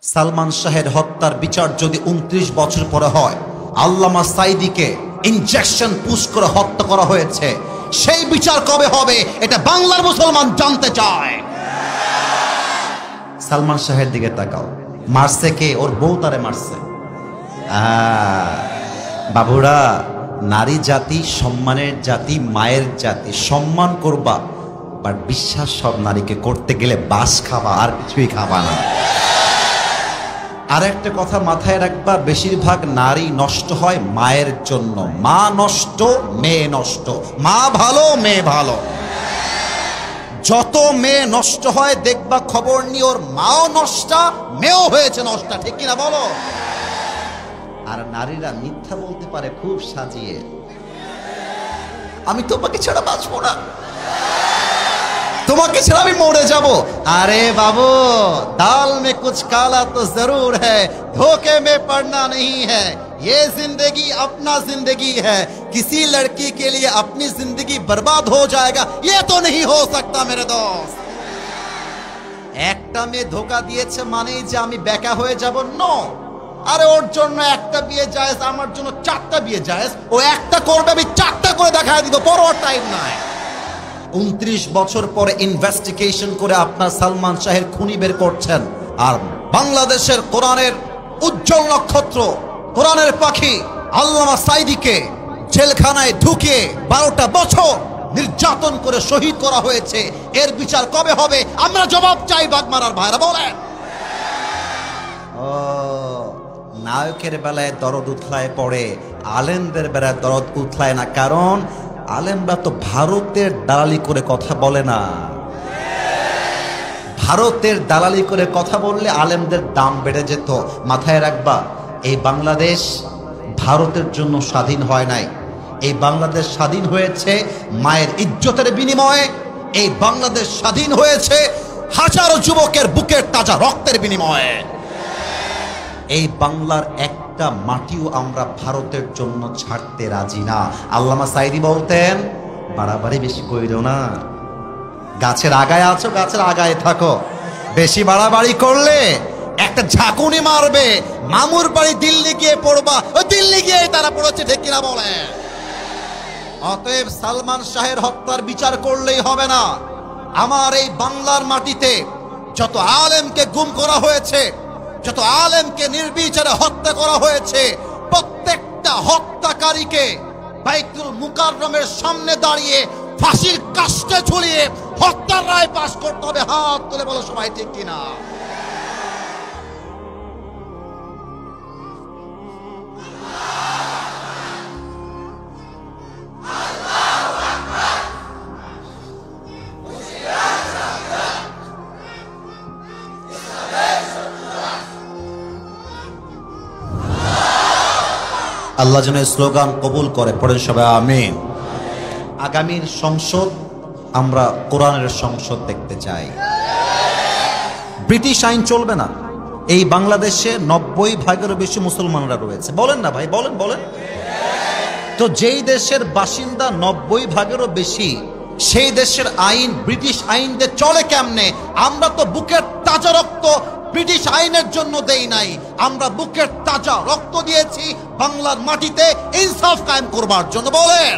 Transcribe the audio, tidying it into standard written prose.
সালমান শাহের হত্যার বিচার যদি 29 বছর পরে হয়, আল্লামা সাঈদীকে ইনজেকশন পুশ করে হত্যা করা হয়েছে, সেই বিচার কবে হবে এটা বাংলার মুসলমান জানতে চায়। সালমান শাহের দিকে তাকাও, মারছে কে? ওর বউ তারে মারছে। বাবুরা, নারী জাতি সম্মানের জাতি, মায়ের জাতি, সম্মান করবা, বাট বিশ্বাস সব নারীকে করতে গেলে বাস খাবা, আর কিছুই খাবা না। আর একটা কথা মাথায় রাখবা, বেশিরভাগ নারী নষ্ট হয় মায়ের জন্য। মা নষ্ট, মেয়ে নষ্ট। মা ভালো, মেয়ে ভালো। যত মেয়ে নষ্ট হয় দেখবা খবর নিয়ে ওর মাও নষ্টা, মেয়েও হয়েছে নষ্টা, ঠিক কিনা বলো? আর নারীরা মিথ্যা বলতে পারে খুব সাজিয়ে, আমি তোমাকে ছাড়া বাঁচবো না, তোমাকে ছাড়া আমি মরে যাব। আরে বাবু, दाल में कुछ काला तो जरूर है, धोखे में पड़ना नहीं है, ये जिंदगी अपना जिंदगी है, किसी लड़की के लिए अपनी जिंदगी बर्बाद हो जाएगा ये तो नहीं हो सकता मेरे दोस्त। একটা মেয়ে ধোকা দিয়েছে মানে যে আমি বেকা হয়ে যাব? নো। আরে ওর জন্য একটা বিয়ে জায়েজ, আমার জন্য 4টা বিয়ে জায়েজ। ও একটা করবে, আমি 4টা করে দেখায় দিব, পরোয়া টাইম নাই। 29 বছর পরে ইনভেস্টিগেশন করে আপনার সালমান শাহের খুনি বের করছেন, আর বাংলাদেশের কোরআনের উজ্জ্বল নক্ষত্র, কোরআনের পাখি আল্লামা সাঈদীকে জেলখানায় ঢুকিয়ে 12টা বছর নির্যাতন করে শহীদ করা হয়েছে। এর বিচার কবে হবে? আমরা জবাব চাই বাগমারার ভাইরা, বলেন। ও, নায়কের বেলায় দরদ উথলায় পড়ে, আলেমদের বেলায় দরদ উথলায় না, কারণ আলেমরা তো ভারতের দালালি করে কথা বলে না। ভারতের দালালি করে কথা বললে আলেমদের দাম বেড়ে যেত। মাথায় রাখবা, এই বাংলাদেশ ভারতের জন্য স্বাধীন হয় নাই। এই বাংলাদেশ স্বাধীন হয়েছে মায়ের ইজ্জতের বিনিময়ে। এই বাংলাদেশ স্বাধীন হয়েছে হাজারো যুবকের বুকের তাজা রক্তের বিনিময়ে। এই বাংলার একটা মাটিও আমরা ভারতের জন্য ছাড়তে রাজি না। আল্লামা সাঈদী বলতেন, বাড়াবাড়ি বেশি কইরো না, গাছের আগায় আছো, গাছের আগায় থাকো। বেশি বাড়াবাড়ি করলে একটা ঝাঁকুনি মারবে, মামুর বাড়ি দিল্লি গিয়ে পড়বা, ওই দিল্লি গিয়ে তারা পড়েছে, ঠিক কিনা বলে? অতএব সালমান শাহের হত্যার বিচার করলেই হবে না। আমার এই বাংলার মাটিতে যত আলেমকে গুম করা হয়েছে, যত আলেমকে নির্বিচারে হত্যা করা হয়েছে, প্রত্যেকটা হত্যাকারীকে বাইতুল মুকাররমের সামনে দাঁড়িয়ে ফাঁসির কাস্টে ঝুলিয়ে হত্যার রায় পাশ করতে হবে। হাত তুলে বলো সবাই, ঠিক কিনা? আল্লাহ যেন স্লোগান কবুল করে, পড়েন সবাই আমিন। আগামীর সংসদ আমরা কোরআনের সংসদ দেখতে চাই। ব্রিটিশ আইন চলবে না। এই বাংলাদেশে 90% বেশি মুসলমানরা রয়েছে, বলেন না ভাই, বলেন বলেন। তো যেই দেশের বাসিন্দা 90%-এরও বেশি, সেই দেশের আইন ব্রিটিশ আইন দিয়ে চলে কেমনে? আমরা তো বুকের তাজা রক্ত ব্রিটিশ আইনের জন্য দেই নাই, আমরা বুকের তাজা রক্ত দিয়েছি বাংলার মাটিতে ইনসাফ কায়েম করবার জন্য, বলেন।